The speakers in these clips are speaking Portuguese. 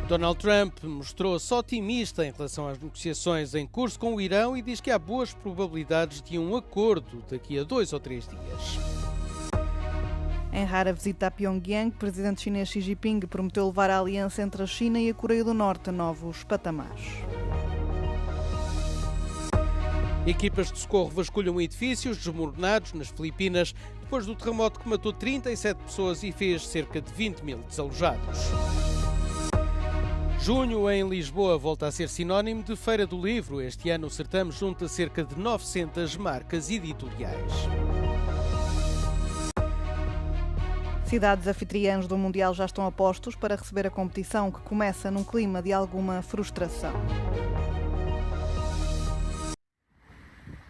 Donald Trump mostrou-se otimista em relação às negociações em curso com o Irão e diz que há boas probabilidades de um acordo daqui a 2 ou 3 dias. Em rara visita a Pyongyang, o presidente chinês Xi Jinping prometeu levar a aliança entre a China e a Coreia do Norte a novos patamares. Equipas de socorro vasculham edifícios desmoronados nas Filipinas depois do terremoto que matou 37 pessoas e fez cerca de 20 mil desalojados. Junho em Lisboa volta a ser sinónimo de Feira do Livro. Este ano o certame junta cerca de 900 marcas editoriais. Cidades anfitriãs do Mundial já estão a postos para receber a competição, que começa num clima de alguma frustração.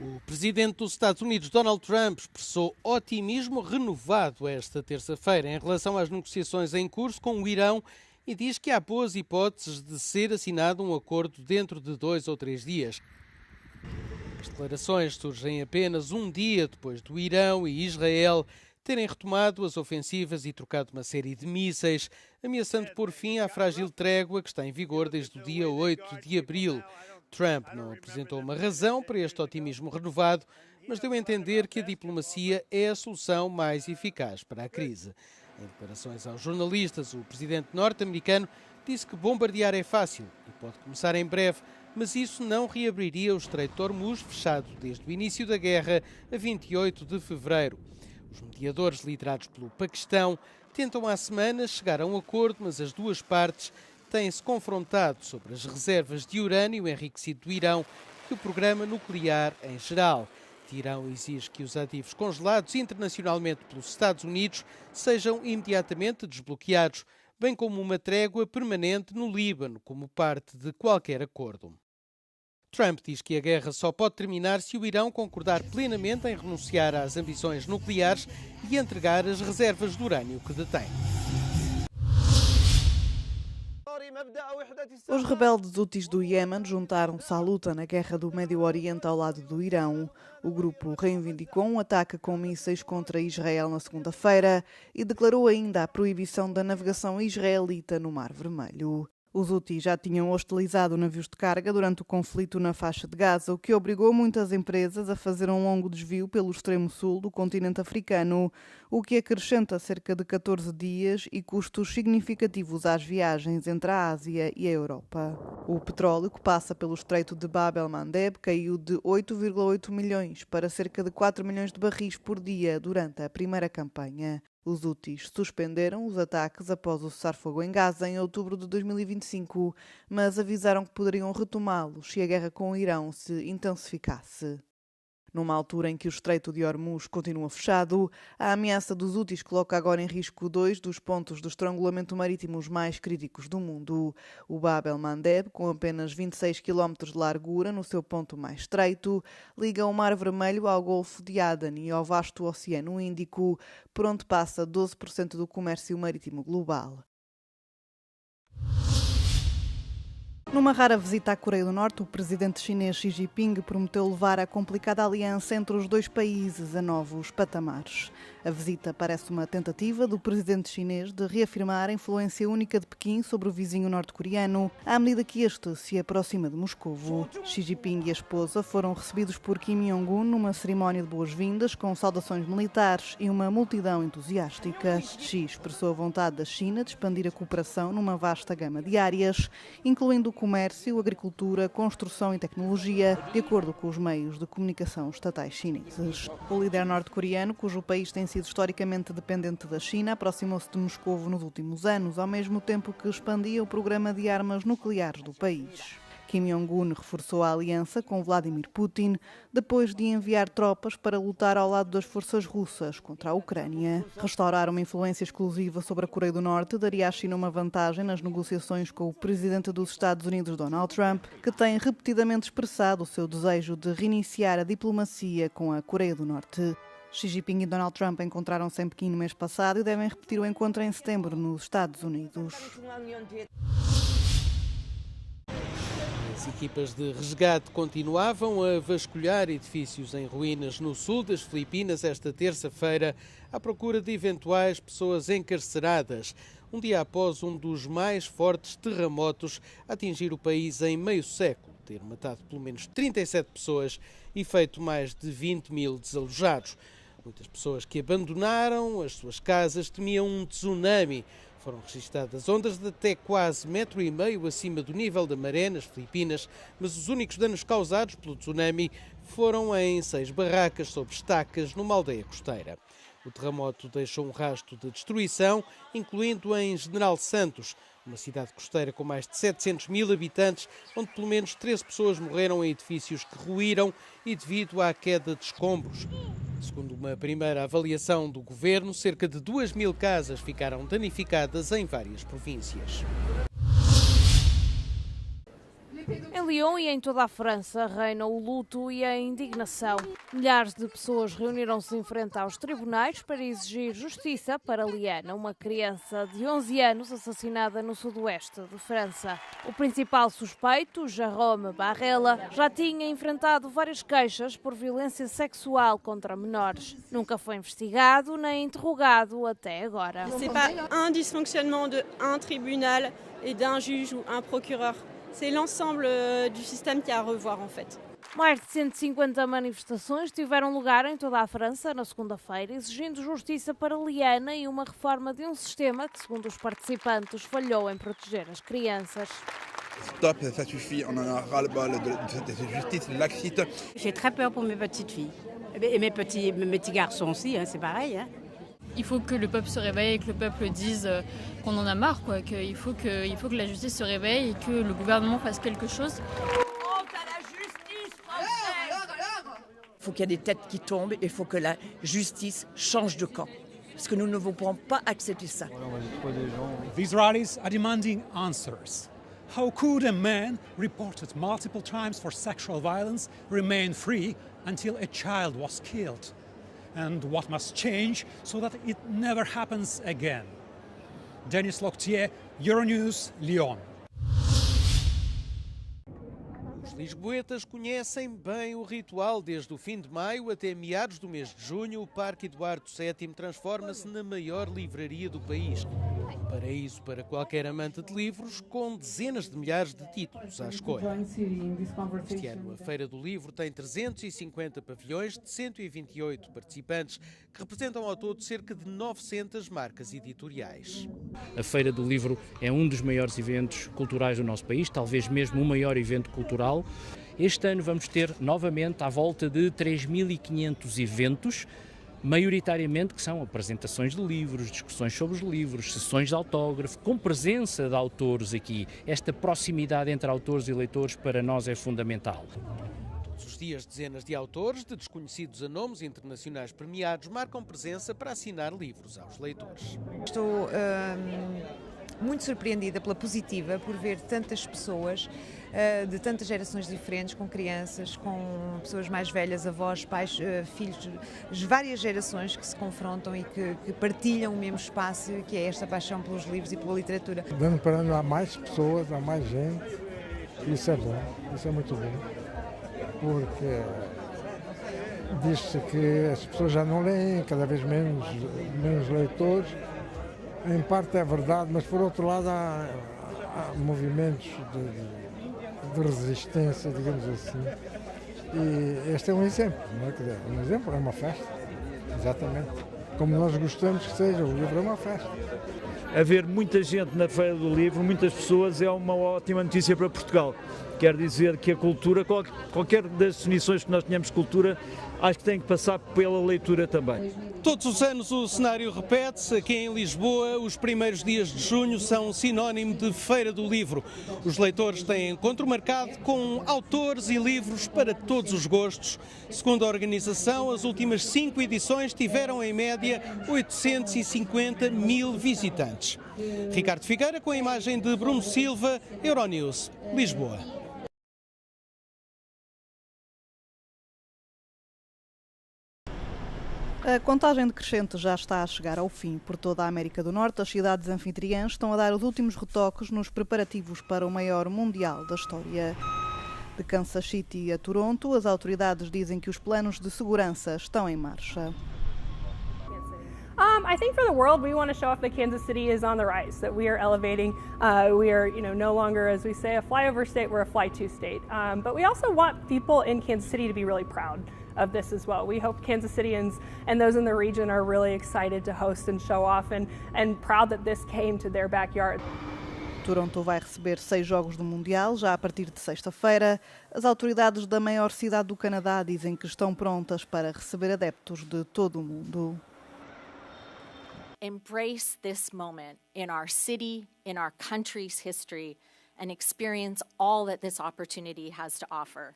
O presidente dos Estados Unidos, Donald Trump, expressou otimismo renovado esta terça-feira em relação às negociações em curso com o Irão e diz que há boas hipóteses de ser assinado um acordo dentro de 2 ou 3 dias. As declarações surgem apenas um dia depois do Irão e Israel terem retomado as ofensivas e trocado uma série de mísseis, ameaçando pôr fim à frágil trégua que está em vigor desde o dia 8 de abril. Trump não apresentou uma razão para este otimismo renovado, mas deu a entender que a diplomacia é a solução mais eficaz para a crise. Em declarações aos jornalistas, o presidente norte-americano disse que bombardear é fácil e pode começar em breve, mas isso não reabriria o Estreito de Hormuz, fechado desde o início da guerra, a 28 de fevereiro. Os mediadores liderados pelo Paquistão tentam há semanas chegar a um acordo, mas as duas partes têm-se confrontado sobre as reservas de urânio enriquecido do Irão e o programa nuclear em geral. Irão exige que os ativos congelados internacionalmente pelos Estados Unidos sejam imediatamente desbloqueados, bem como uma trégua permanente no Líbano, como parte de qualquer acordo. Trump diz que a guerra só pode terminar se o Irão concordar plenamente em renunciar às ambições nucleares e entregar as reservas de urânio que detém. Os rebeldes Houthis do Iémen juntaram-se à luta na guerra do Médio Oriente ao lado do Irão. O grupo reivindicou um ataque com mísseis contra Israel na segunda-feira e declarou ainda a proibição da navegação israelita no Mar Vermelho. Os Houthis já tinham hostilizado navios de carga durante o conflito na faixa de Gaza, o que obrigou muitas empresas a fazer um longo desvio pelo extremo sul do continente africano, o que acrescenta cerca de 14 dias e custos significativos às viagens entre a Ásia e a Europa. O petróleo que passa pelo Estreito de Bab el-Mandeb caiu de 8,8 milhões para cerca de 4 milhões de barris por dia durante a primeira campanha. Os Houthis suspenderam os ataques após o cessar-fogo em Gaza em outubro de 2025, mas avisaram que poderiam retomá-los se a guerra com o Irão se intensificasse. Numa altura em que o Estreito de Hormuz continua fechado, a ameaça dos Houthis coloca agora em risco 2 dos pontos de estrangulamento marítimo mais críticos do mundo. O Bab el-Mandeb, com apenas 26 km de largura no seu ponto mais estreito, liga o Mar Vermelho ao Golfo de Aden e ao vasto Oceano Índico, por onde passa 12% do comércio marítimo global. Numa rara visita à Coreia do Norte, o presidente chinês Xi Jinping prometeu levar a complicada aliança entre os dois países a novos patamares. A visita parece uma tentativa do presidente chinês de reafirmar a influência única de Pequim sobre o vizinho norte-coreano, à medida que este se aproxima de Moscovo. Xi Jinping e a esposa foram recebidos por Kim Jong-un numa cerimónia de boas-vindas com saudações militares e uma multidão entusiástica. Xi expressou a vontade da China de expandir a cooperação numa vasta gama de áreas, incluindo comércio, agricultura, construção e tecnologia, de acordo com os meios de comunicação estatais chineses. O líder norte-coreano, cujo país tem sido historicamente dependente da China, aproximou-se de Moscovo nos últimos anos, ao mesmo tempo que expandia o programa de armas nucleares do país. Kim Jong-un reforçou a aliança com Vladimir Putin depois de enviar tropas para lutar ao lado das forças russas contra a Ucrânia. Restaurar uma influência exclusiva sobre a Coreia do Norte daria à China uma vantagem nas negociações com o presidente dos Estados Unidos, Donald Trump, que tem repetidamente expressado o seu desejo de reiniciar a diplomacia com a Coreia do Norte. Xi Jinping e Donald Trump encontraram-se em Pequim no mês passado e devem repetir o encontro em setembro nos Estados Unidos. As equipas de resgate continuavam a vasculhar edifícios em ruínas no sul das Filipinas esta terça-feira à procura de eventuais pessoas encarceradas. um dia após um dos mais fortes terremotos a atingir o país em meio século, ter matado pelo menos 37 pessoas e feito mais de 20 mil desalojados. Muitas pessoas que abandonaram as suas casas temiam um tsunami. Foram registadas ondas de até quase 1,5 metro acima do nível da maré nas Filipinas, mas os únicos danos causados pelo tsunami foram em 6 barracas sob estacas numa aldeia costeira. O terremoto deixou um rastro de destruição, incluindo em General Santos, uma cidade costeira com mais de 700 mil habitantes, onde pelo menos 13 pessoas morreram em edifícios que ruíram e devido à queda de escombros. Segundo uma primeira avaliação do governo, cerca de 2.000 casas ficaram danificadas em várias províncias. Em Lyon e em toda a França reina o luto e a indignação. Milhares de pessoas reuniram-se em frente aos tribunais para exigir justiça para Liana, uma criança de 11 anos assassinada no sudoeste de França. O principal suspeito, Jérôme Barrella, já tinha enfrentado várias queixas por violência sexual contra menores. Nunca foi investigado nem interrogado até agora. C'est pas un dysfonctionnement de un tribunal et d'un juge ou un procureur. C'est l'ensemble du système qui a à revoir, en fait. Mais de 150 manifestações tiveram lugar em toda a França na segunda-feira, exigindo justiça para Liana e uma reforma de um sistema que, segundo os participantes, falhou em proteger as crianças. Stop, ça suffit, on en a ras-le-bol de cette justice laxiste. J'ai très peur pour mes petites filles. Et mes petits garçons aussi, hein, c'est pareil. Hein. Il faut que le peuple se réveille et que le peuple dise qu'on en a marre, quoi, qu'il faut que la justice se réveille et que le gouvernement fasse quelque chose. Il faut qu'il y ait des têtes qui tombent et il faut que la justice change de camp. Parce que nous ne pouvons pas accepter ça. The Israelis are demanding answers. How could a man reported multiple times for sexual violence remain free until a child was killed? And what must change so that it never happens again? Denis Loctier, Euronews, Lyon. Os lisboetas conhecem bem o ritual. Desde o fim de maio até meados do mês de junho, o Parque Eduardo VII transforma-se na maior livraria do país. Um paraíso para qualquer amante de livros, com dezenas de milhares de títulos à escolha. Este ano, a Feira do Livro tem 350 pavilhões de 128 participantes, que representam ao todo cerca de 900 marcas editoriais. A Feira do Livro é um dos maiores eventos culturais do nosso país, talvez mesmo o maior evento cultural. Este ano vamos ter novamente à volta de 3.500 eventos, maioritariamente que são apresentações de livros, discussões sobre os livros, sessões de autógrafo, com presença de autores aqui. Esta proximidade entre autores e leitores para nós é fundamental. Todos os dias, dezenas de autores, de desconhecidos a nomes internacionais premiados, marcam presença para assinar livros aos leitores. Estou muito surpreendida pela positiva por ver tantas pessoas de tantas gerações diferentes, com crianças, com pessoas mais velhas, avós, pais, filhos, várias gerações que se confrontam e que partilham o mesmo espaço, que é esta paixão pelos livros e pela literatura. Dando para há mais pessoas, há mais gente, isso é bom, isso é muito bom, porque diz-se que as pessoas já não leem, cada vez menos leitores. Em parte é verdade, mas por outro lado há movimentos de resistência, digamos assim. E este é um exemplo, não é? Um exemplo, é uma festa, exatamente. Como nós gostamos que seja, o livro é uma festa. Haver muita gente na Feira do Livro, muitas pessoas, é uma ótima notícia para Portugal. Quer dizer que a cultura, qualquer das definições que nós tenhamos de cultura, acho que tem que passar pela leitura também. Todos os anos o cenário repete-se. Aqui em Lisboa, os primeiros dias de junho são sinónimo de Feira do Livro. Os leitores têm encontro marcado com autores e livros para todos os gostos. Segundo a organização, as últimas 5 edições tiveram em média 850 mil visitantes. Ricardo Figueira com a imagem de Bruno Silva, Euronews, Lisboa. A contagem decrescente já está a chegar ao fim. Por toda a América do Norte, as cidades anfitriãs estão a dar os últimos retoques nos preparativos para o maior mundial da história. De Kansas City a Toronto, as autoridades dizem que os planos de segurança estão em marcha. I think for the world, we want to show off that Kansas City is on the rise, that we are elevating. We are, no longer, as we say, a flyover state, we're a fly-to state. But we also want people in Kansas City to be really proud of this as well. We hope Kansas Cityans and those in the region are really excited to host and show off and proud that this came to their backyard. Toronto vai receber 6 jogos do Mundial, já a partir de sexta-feira. As autoridades da maior cidade do Canadá dizem que estão prontas para receber adeptos de todo o mundo. Embrace this moment in our city, in our country's history, and experience all that this opportunity has to offer.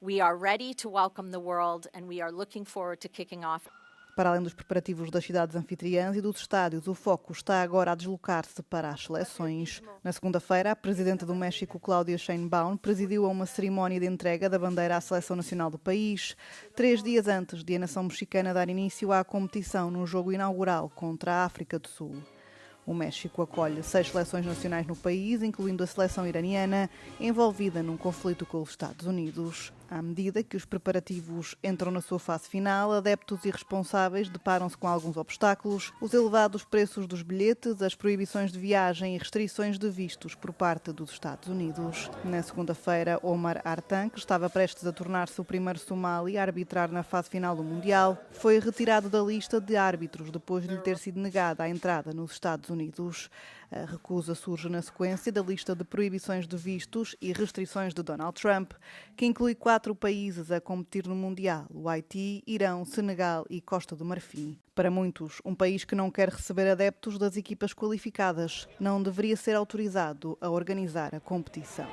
We are ready to welcome the world, and we are looking forward to kicking off. Para além dos preparativos das cidades anfitriãs e dos estádios, o foco está agora a deslocar-se para as seleções. Na segunda-feira, a presidenta do México, Claudia Sheinbaum, presidiu a uma cerimónia de entrega da bandeira à seleção nacional do país, 3 dias antes de a nação mexicana dar início à competição no jogo inaugural contra a África do Sul. O México acolhe 6 seleções nacionais no país, incluindo a seleção iraniana, envolvida num conflito com os Estados Unidos. À medida que os preparativos entram na sua fase final, adeptos e responsáveis deparam-se com alguns obstáculos: os elevados preços dos bilhetes, as proibições de viagem e restrições de vistos por parte dos Estados Unidos. Na segunda-feira, Omar Artan, que estava prestes a tornar-se o primeiro somali a arbitrar na fase final do Mundial, foi retirado da lista de árbitros depois de lhe ter sido negada a entrada nos Estados Unidos. A recusa surge na sequência da lista de proibições de vistos e restrições de Donald Trump, que inclui 4 países a competir no Mundial: o Haiti, Irão, Senegal e Costa do Marfim. Para muitos, um país que não quer receber adeptos das equipas qualificadas não deveria ser autorizado a organizar a competição.